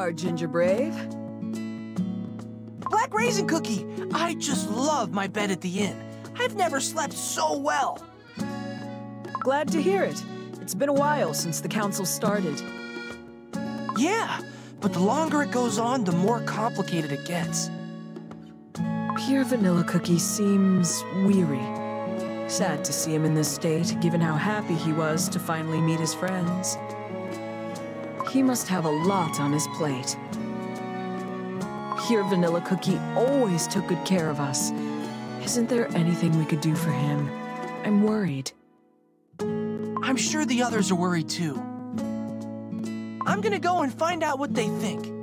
are, Ginger Brave. Black Raisin Cookie! I just love my bed at the inn. I've never slept so well. Glad to hear it. It's been a while since the council started. Yeah, but the longer it goes on, the more complicated it gets. Pure Vanilla Cookie seems weary. Sad to see him in this state, given how happy he was to finally meet his friends. He must have a lot on his plate. Pure Vanilla Cookie always took good care of us. Isn't there anything we could do for him? I'm worried. I'm sure the others are worried too. I'm gonna go and find out what they think.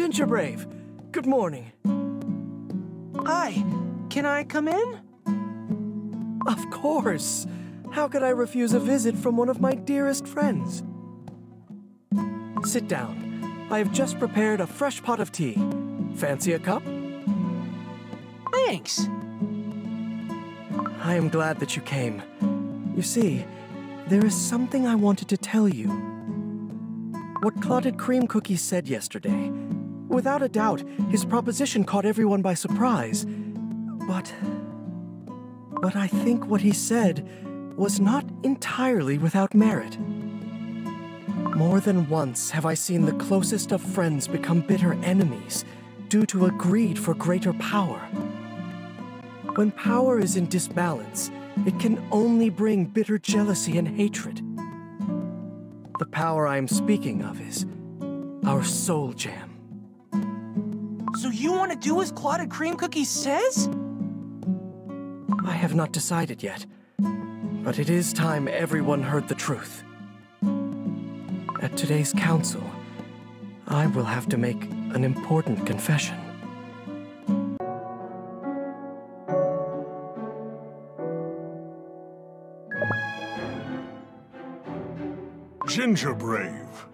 Gingerbrave, good morning. Hi, can I come in? Of course. How could I refuse a visit from one of my dearest friends? Sit down. I have just prepared a fresh pot of tea. Fancy a cup? Thanks. I am glad that you came. You see, there is something I wanted to tell you. What Clotted Cream Cookie said yesterday. Without a doubt, his proposition caught everyone by surprise. But I think what he said was not entirely without merit. More than once have I seen the closest of friends become bitter enemies due to a greed for greater power. When power is in disbalance, it can only bring bitter jealousy and hatred. The power I am speaking of is our soul jam. So you want to do as Clotted Cream Cookie says? I have not decided yet, but it is time everyone heard the truth. At today's council, I will have to make an important confession. Gingerbrave,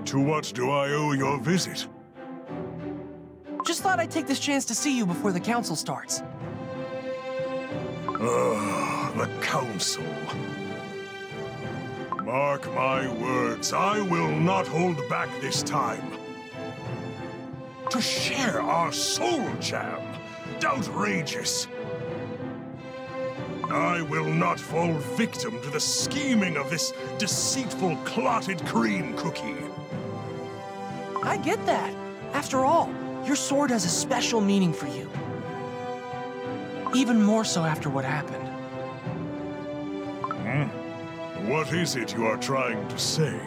to what do I owe your visit? Just thought I'd take this chance to see you before the council starts. The council. Mark my words, I will not hold back this time. To share our soul jam? Outrageous! I will not fall victim to the scheming of this deceitful Clotted Cream Cookie. I get that. After all, your sword has a special meaning for you. Even more so after what happened. What is it you are trying to say?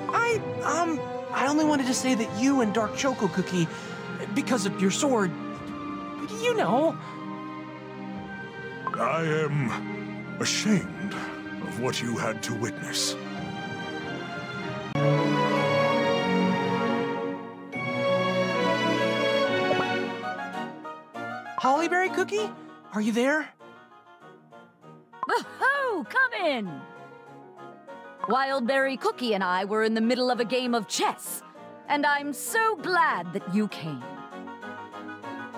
I only wanted to say that you and Dark Choco Cookie, because of your sword, you know. I am ashamed of what you had to witness. Hollyberry Cookie? Are you there? Oh, come in! Wildberry Cookie and I were in the middle of a game of chess, and I'm so glad that you came.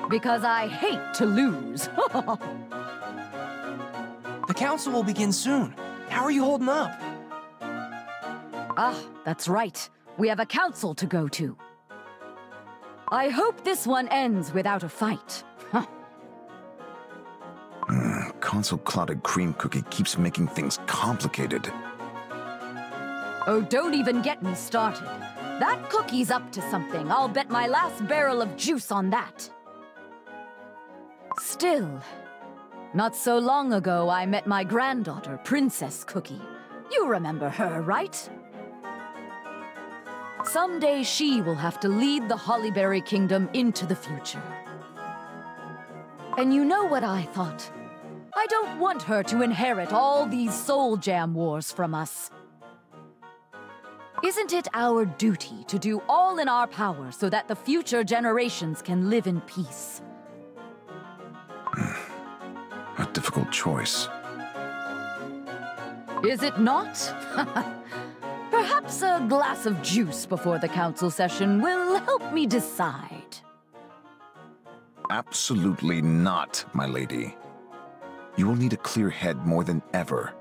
Because I hate to lose. The council will begin soon. How are you holding up? Ah, that's right. We have a council to go to. I hope this one ends without a fight. Consul Clotted Cream Cookie keeps making things complicated. Oh, don't even get me started. That cookie's up to something. I'll bet my last barrel of juice on that. Still, not so long ago I met my granddaughter, Princess Cookie. You remember her, right? Someday she will have to lead the Hollyberry Kingdom into the future. And you know what I thought? I don't want her to inherit all these soul jam wars from us. Isn't it our duty to do all in our power so that the future generations can live in peace? A difficult choice. Is it not? Perhaps a glass of juice before the council session will help me decide. Absolutely not, my lady. You will need a clear head more than ever.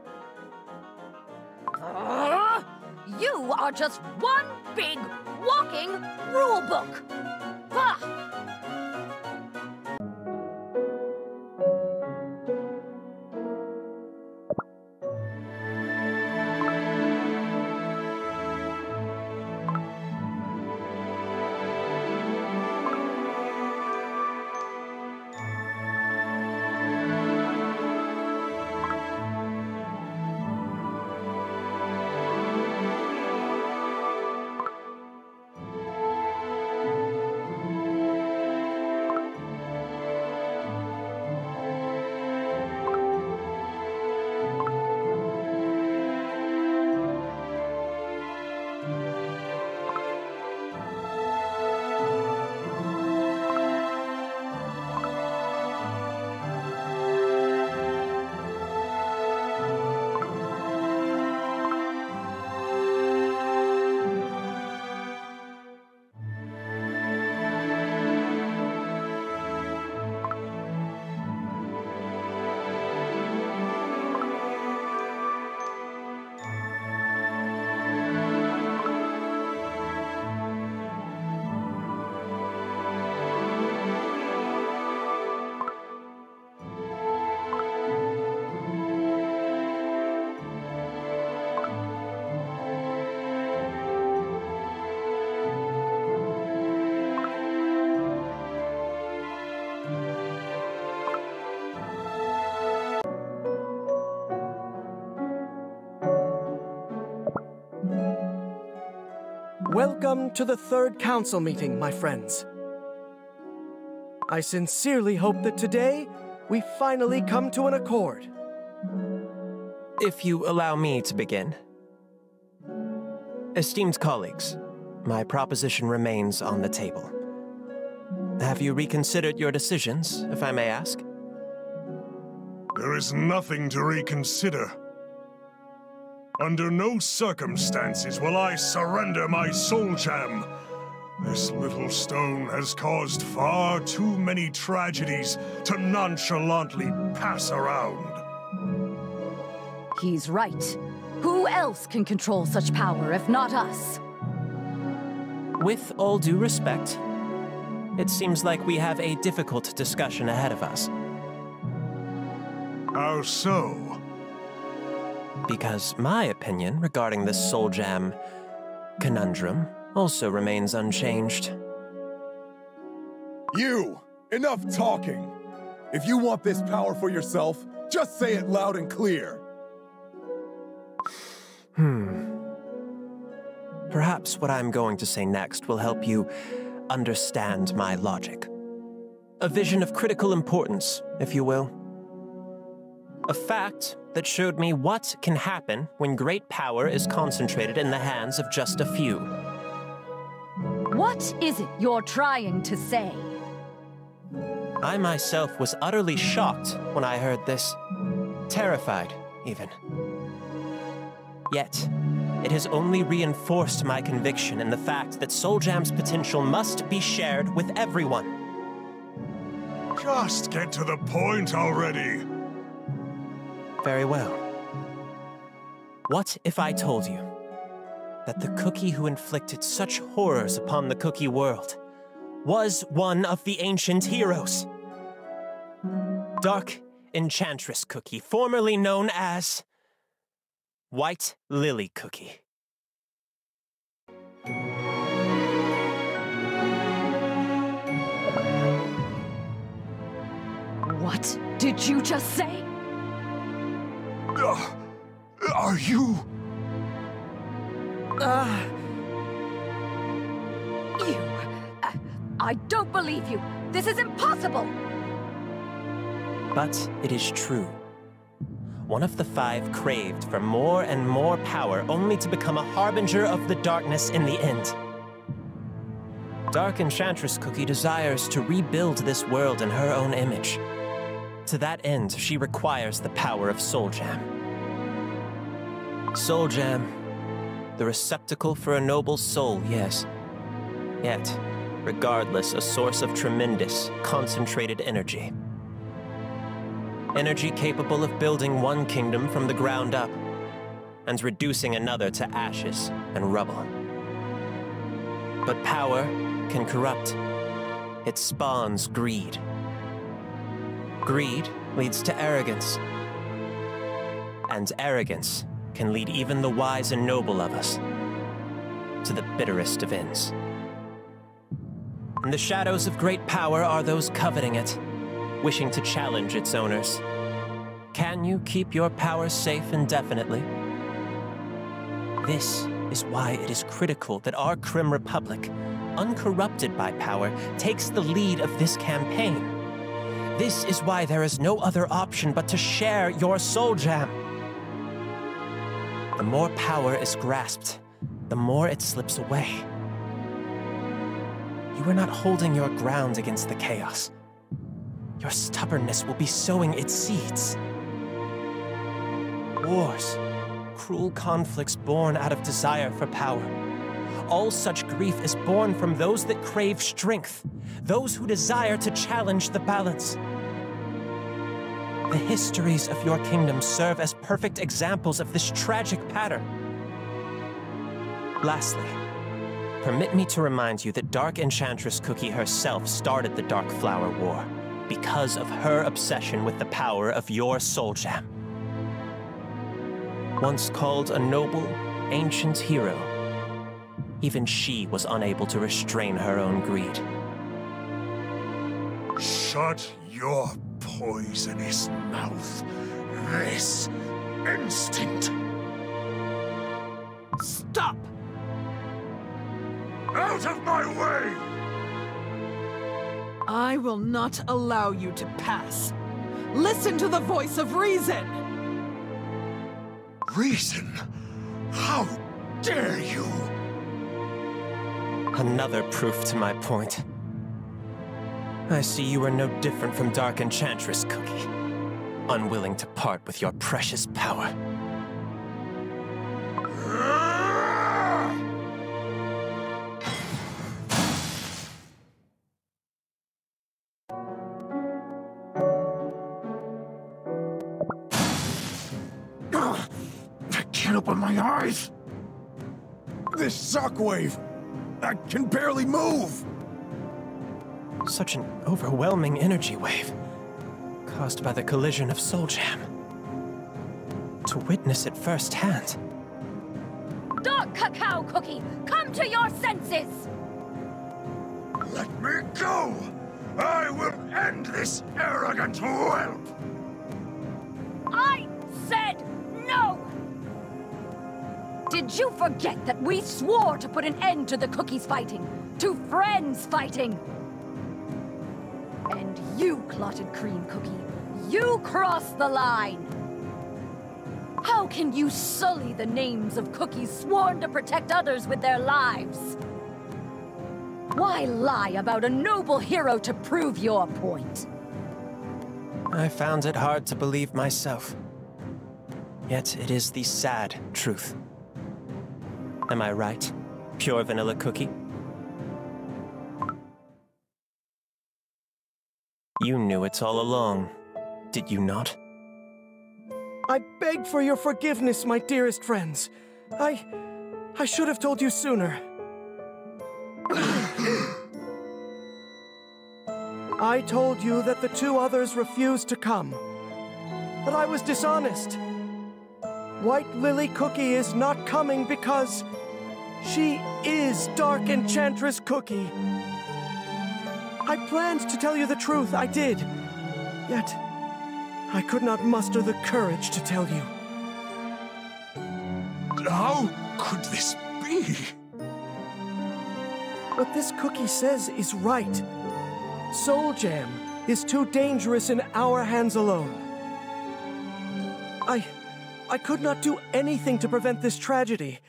You are just one big walking rule book. Welcome to the third council meeting, my friends. I sincerely hope that today we finally come to an accord. If you allow me to begin. Esteemed colleagues, my proposition remains on the table. Have you reconsidered your decisions, if I may ask? There is nothing to reconsider. Under no circumstances will I surrender my soul gem. This little stone has caused far too many tragedies to nonchalantly pass around. He's right. Who else can control such power if not us? With all due respect, it seems like we have a difficult discussion ahead of us. How so? Because my opinion regarding this soul gem conundrum also remains unchanged. You! Enough talking! If you want this power for yourself, just say it loud and clear. Perhaps what I'm going to say next will help you understand my logic. A vision of critical importance, if you will. A fact that showed me what can happen when great power is concentrated in the hands of just a few. What is it you're trying to say? I myself was utterly shocked when I heard this. Terrified, even. Yet, it has only reinforced my conviction in the fact that Soul Jam's potential must be shared with everyone. Just get to the point already. Very well. What if I told you that the cookie who inflicted such horrors upon the cookie world was one of the ancient heroes? Dark Enchantress Cookie, formerly known as White Lily Cookie. What did you just say? Are you? You... I don't believe you! This is impossible! But it is true. One of the five craved for more and more power, only to become a harbinger of the darkness in the end. Dark Enchantress Cookie desires to rebuild this world in her own image. To that end, she requires the power of Soul Jam. Soul Jam, the receptacle for a noble soul, yes. Yet, regardless, a source of tremendous, concentrated energy. Energy capable of building one kingdom from the ground up, and reducing another to ashes and rubble. But power can corrupt. It spawns greed. Greed leads to arrogance. And arrogance can lead even the wise and noble of us to the bitterest of ends. In the shadows of great power are those coveting it, wishing to challenge its owners. Can you keep your power safe indefinitely? This is why it is critical that our Crim Republic, uncorrupted by power, takes the lead of this campaign. This is why there is no other option but to share your Soul Jam. The more power is grasped, the more it slips away. You are not holding your ground against the chaos. Your stubbornness will be sowing its seeds. Wars, cruel conflicts born out of desire for power. All such grief is born from those that crave strength, those who desire to challenge the balance. The histories of your kingdom serve as perfect examples of this tragic pattern. Lastly, permit me to remind you that Dark Enchantress Cookie herself started the Dark Flower War because of her obsession with the power of your Soul Jam. Once called a noble, ancient hero, even she was unable to restrain her own greed. Shut your poisonous mouth this instant. Stop! out of my way! I will not allow you to pass. Listen to the voice of reason! Reason? How dare you? Another proof to my point. I see you are no different from Dark Enchantress Cookie, unwilling to part with your precious power. I can't open my eyes! This shockwave! I can barely move! Such an overwhelming energy wave, caused by the collision of Soul Jam. To witness it firsthand. Dark Cacao Cookie, come to your senses! Let me go! I will end this arrogant whelp! I said no! Did you forget that we swore to put an end to the cookies fighting? To friends fighting? And you, Clotted Cream Cookie, you crossed the line! How can you sully the names of cookies sworn to protect others with their lives? Why lie about a noble hero to prove your point? I found it hard to believe myself. Yet it is the sad truth. Am I right, Pure Vanilla Cookie? You knew it all along, did you not? I beg for your forgiveness, my dearest friends. I should have told you sooner. I told you that the two others refused to come. But I was dishonest. White Lily Cookie is not coming because she is Dark Enchantress Cookie. I planned to tell you the truth, I did. Yet, I could not muster the courage to tell you. How could this be? What this cookie says is right. Soul Jam is too dangerous in our hands alone. I could not do anything to prevent this tragedy,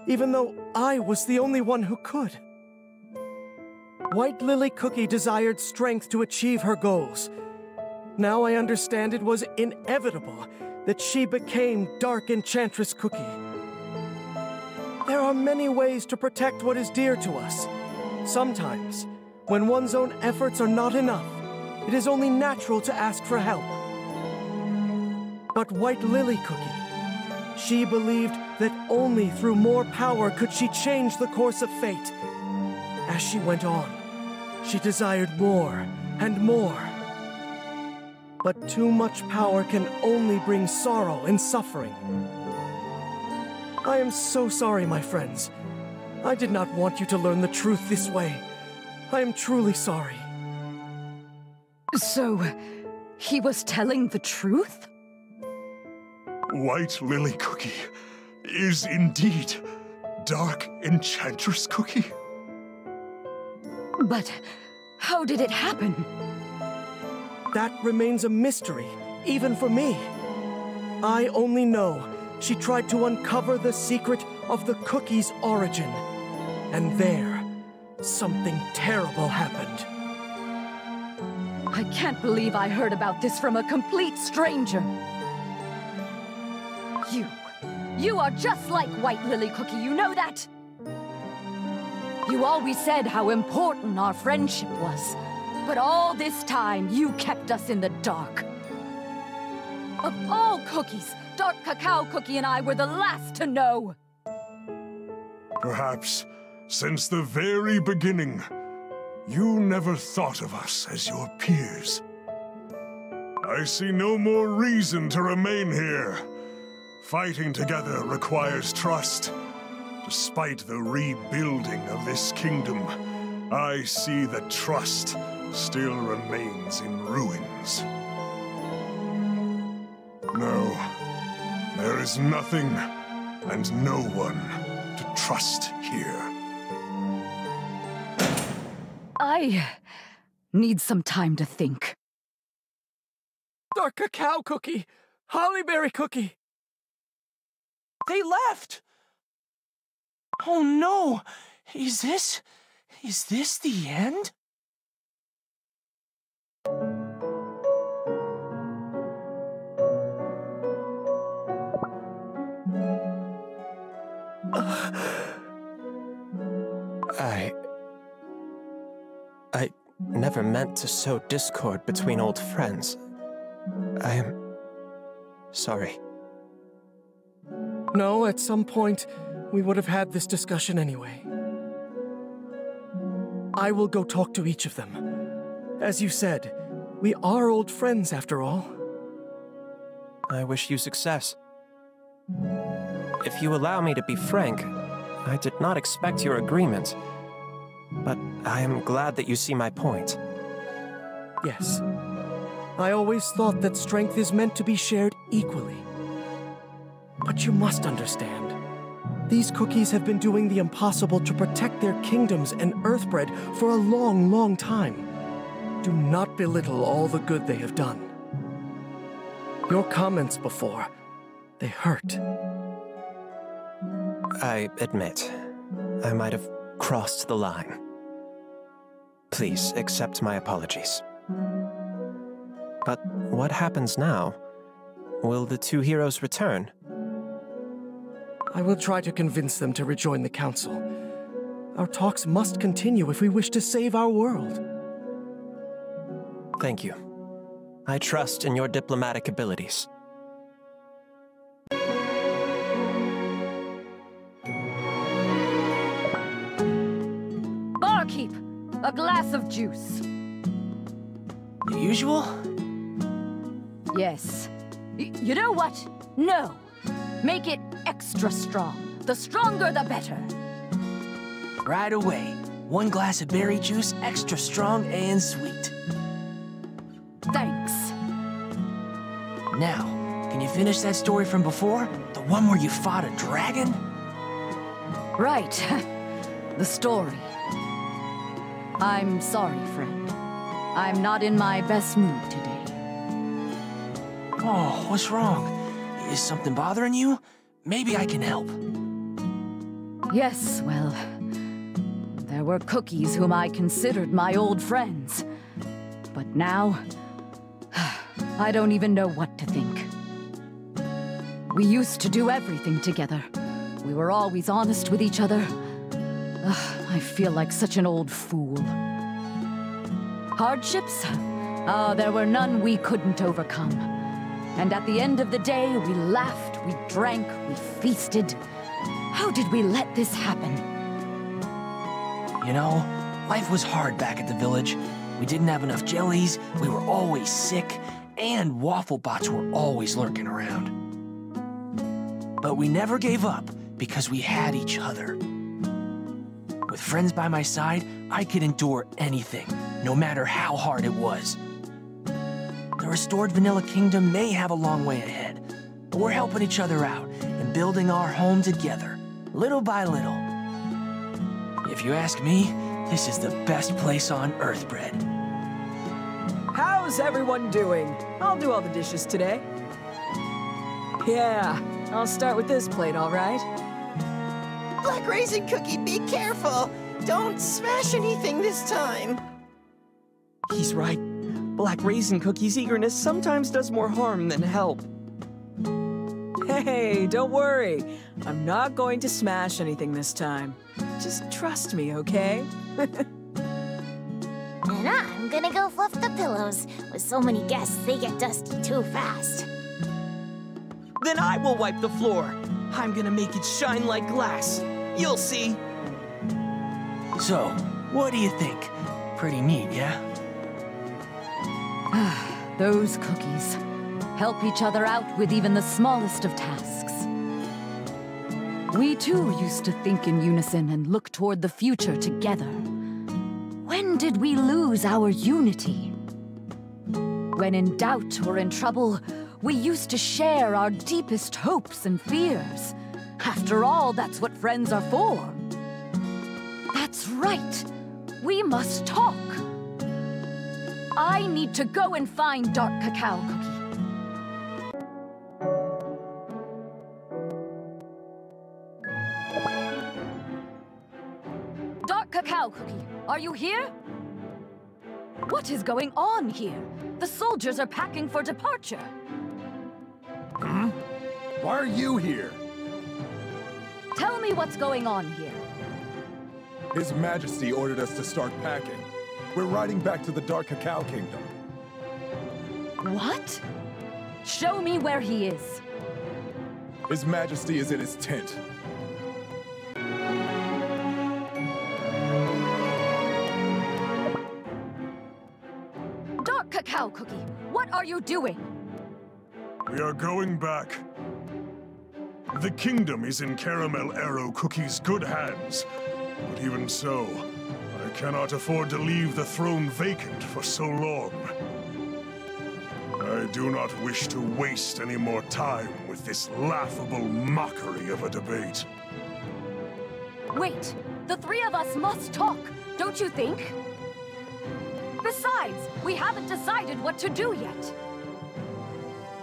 even though I was the only one who could. White Lily Cookie desired strength to achieve her goals. Now I understand it was inevitable that she became Dark Enchantress Cookie. There are many ways to protect what is dear to us. Sometimes, when one's own efforts are not enough, it is only natural to ask for help. But White Lily Cookie, she believed that only through more power could she change the course of fate. As she went on, she desired more and more. But too much power can only bring sorrow and suffering. I am so sorry, my friends. I did not want you to learn the truth this way. I am truly sorry. So, he was telling the truth? White Lily Cookie is indeed Dark Enchantress Cookie? But how did it happen? That remains a mystery, even for me. I only know she tried to uncover the secret of the cookie's origin. And there, something terrible happened. I can't believe I heard about this from a complete stranger. You are just like White Lily Cookie, you know that? You always said how important our friendship was, but all this time you kept us in the dark. Of all cookies, Dark Cacao Cookie and I were the last to know. Perhaps, since the very beginning, you never thought of us as your peers. I see no more reason to remain here. Fighting together requires trust. Despite the rebuilding of this kingdom, I see that trust still remains in ruins. No, there is nothing and no one to trust here. I need some time to think. Our cacao cookie! Hollyberry cookie! They left! Oh no! Is this the end? I never meant to sow discord between old friends. I am sorry. No, at some point, we would have had this discussion anyway. I will go talk to each of them. As you said, we are old friends after all. I wish you success. If you allow me to be frank, I did not expect your agreement. But I am glad that you see my point. Yes. I always thought that strength is meant to be shared equally. But you must understand. These cookies have been doing the impossible to protect their kingdoms and Earthbred for a long, long time. Do not belittle all the good they have done. Your comments before, they hurt. I admit, I might have crossed the line. Please accept my apologies. But what happens now? Will the two heroes return? I will try to convince them to rejoin the council. Our talks must continue if we wish to save our world. Thank you. I trust in your diplomatic abilities. Barkeep, a glass of juice. The usual? Yes. You know what? No. Make it extra strong. The stronger, the better. Right away. 1 glass of berry juice, extra strong and sweet. Thanks. Now, can you finish that story from before? The one where you fought a dragon? Right. The story. I'm sorry, friend. I'm not in my best mood today. Oh, what's wrong? Is something bothering you? Maybe I can help. Yes, well, there were cookies whom I considered my old friends. But now, I don't even know what to think. We used to do everything together. We were always honest with each other. I feel like such an old fool. Hardships? Oh, there were none we couldn't overcome. And at the end of the day, we laughed, we drank, we feasted. How did we let this happen? You know, life was hard back at the village. We didn't have enough jellies, we were always sick, and Wafflebots were always lurking around. But we never gave up because we had each other. With friends by my side, I could endure anything, no matter how hard it was. The restored Vanilla Kingdom may have a long way ahead, but we're helping each other out and building our home together, little by little. If you ask me, this is the best place on Earthbred. How's everyone doing? I'll do all the dishes today. Yeah, I'll start with this plate, all right? Black Raisin Cookie, be careful! Don't smash anything this time! He's right. Black Raisin Cookie's eagerness sometimes does more harm than help. Hey, don't worry. I'm not going to smash anything this time. Just trust me, okay? And I'm gonna go fluff the pillows. With so many guests, they get dusty too fast. Then I will wipe the floor. I'm gonna make it shine like glass. You'll see. So, what do you think? Pretty neat, yeah? Those cookies help each other out with even the smallest of tasks. We too used to think in unison and look toward the future together. When did we lose our unity? When in doubt or in trouble, we used to share our deepest hopes and fears. After all, that's what friends are for. That's right. We must talk. I need to go and find Dark Cacao Cookie. Dark Cacao Cookie, are you here? What is going on here? The soldiers are packing for departure. Hmm? Why are you here? Tell me what's going on here. His Majesty ordered us to start packing. We're riding back to the Dark Cacao Kingdom. What? Show me where he is. His Majesty is in his tent. Dark Cacao Cookie, what are you doing? We are going back. The kingdom is in Caramel Arrow Cookie's good hands. But even so, I cannot afford to leave the throne vacant for so long. I do not wish to waste any more time with this laughable mockery of a debate. Wait, the three of us must talk, don't you think? Besides, we haven't decided what to do yet.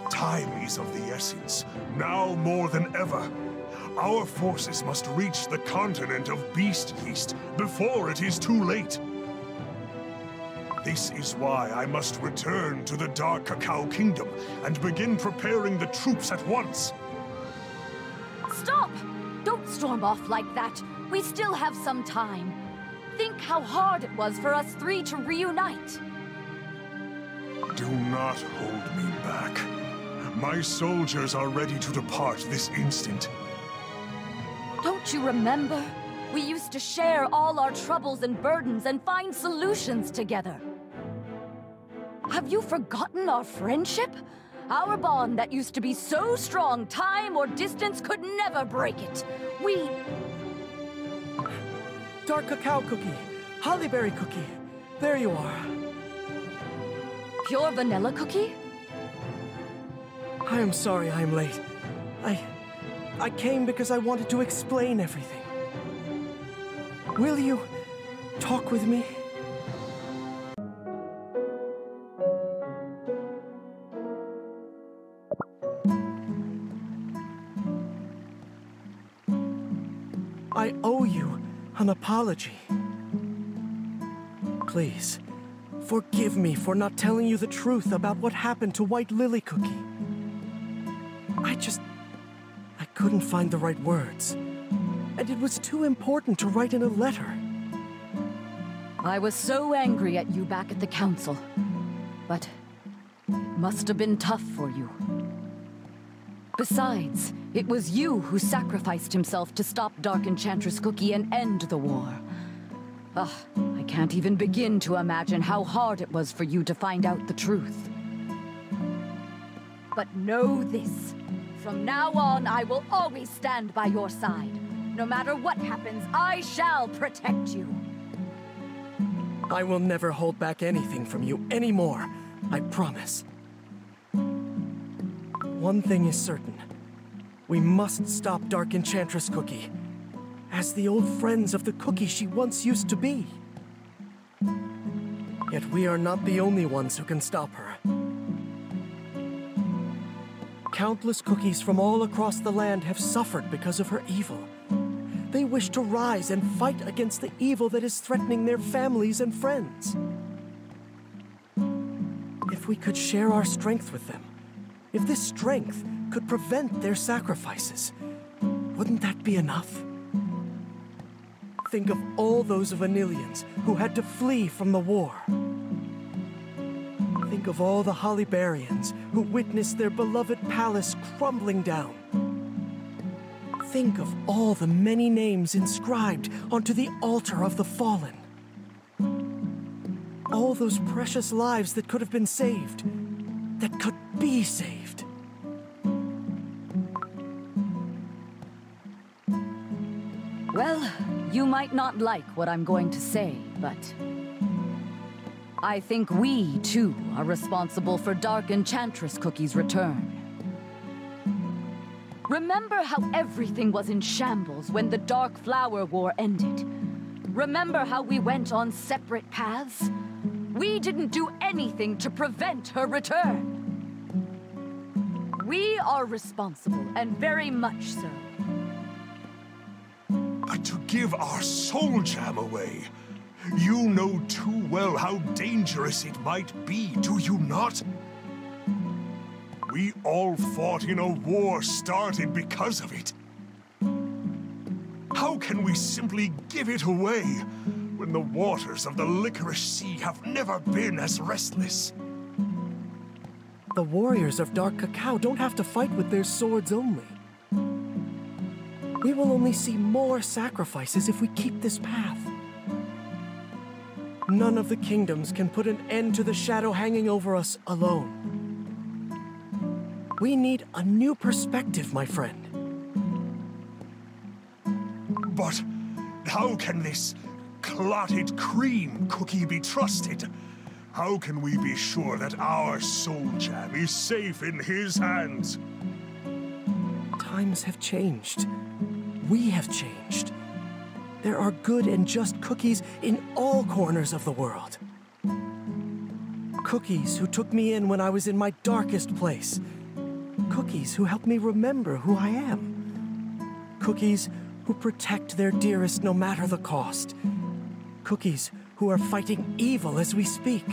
Time is of the essence, now more than ever. Our forces must reach the continent of Beast Yeast before it is too late. This is why I must return to the Dark Cacao Kingdom and begin preparing the troops at once. Stop! Don't storm off like that. We still have some time. Think how hard it was for us three to reunite. Do not hold me back. My soldiers are ready to depart this instant. Don't you remember? We used to share all our troubles and burdens and find solutions together. Have you forgotten our friendship? Our bond that used to be so strong, time or distance could never break it. We... Dark Cacao Cookie, Hollyberry Cookie, there you are. Pure Vanilla Cookie? I am sorry I am late. I came because I wanted to explain everything. Will you talk with me? I owe you an apology. Please, forgive me for not telling you the truth about what happened to White Lily Cookie. I couldn't find the right words. And it was too important to write in a letter. I was so angry at you back at the council. But it must have been tough for you. Besides, it was you who sacrificed himself to stop Dark Enchantress Cookie and end the war. Ugh, I can't even begin to imagine how hard it was for you to find out the truth. But know this. From now on, I will always stand by your side. No matter what happens, I shall protect you. I will never hold back anything from you anymore. I promise. One thing is certain. We must stop Dark Enchantress Cookie, as the old friends of the cookie she once used to be. Yet we are not the only ones who can stop her. Countless cookies from all across the land have suffered because of her evil. They wish to rise and fight against the evil that is threatening their families and friends. If we could share our strength with them, if this strength could prevent their sacrifices, wouldn't that be enough? Think of all those Vanillians who had to flee from the war. Think of all the Hollyberrians who witnessed their beloved palace crumbling down. Think of all the many names inscribed onto the altar of the fallen. All those precious lives that could have been saved, that could be saved. Well, you might not like what I'm going to say, but I think we, too, are responsible for Dark Enchantress Cookie's return. Remember how everything was in shambles when the Dark Flower War ended? Remember how we went on separate paths? We didn't do anything to prevent her return. We are responsible, and very much so. But to give our soul jam away, you know too well how dangerous it might be, do you not? We all fought in a war started because of it. How can we simply give it away when the waters of the Licorice Sea have never been as restless? The warriors of Dark Cacao don't have to fight with their swords only. We will only see more sacrifices if we keep this path. None of the kingdoms can put an end to the shadow hanging over us alone. We need a new perspective, my friend. But how can this clotted cream cookie be trusted? How can we be sure that our soul jam is safe in his hands? Times have changed. We have changed. There are good and just cookies in all corners of the world. Cookies who took me in when I was in my darkest place. Cookies who help me remember who I am. Cookies who protect their dearest no matter the cost. Cookies who are fighting evil as we speak.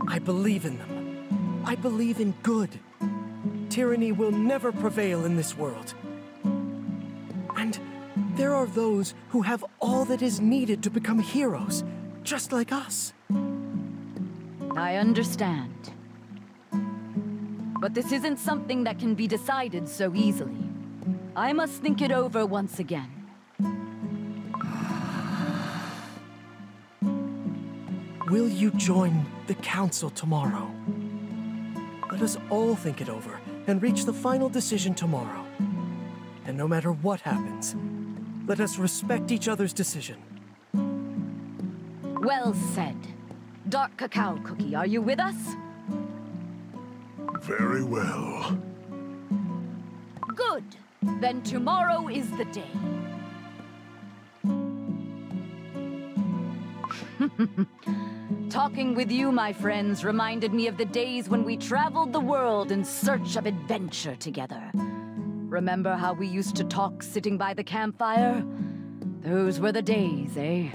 I believe in them. I believe in good. Tyranny will never prevail in this world. And there are those who have all that is needed to become heroes, just like us. I understand. But this isn't something that can be decided so easily. I must think it over once again. Will you join the council tomorrow? Let us all think it over and reach the final decision tomorrow. And no matter what happens, let us respect each other's decision. Well said. Dark Cacao Cookie, are you with us? Very well. Good. Then tomorrow is the day. Talking with you, my friends, reminded me of the days when we traveled the world in search of adventure together. Remember how we used to talk sitting by the campfire? Those were the days, eh?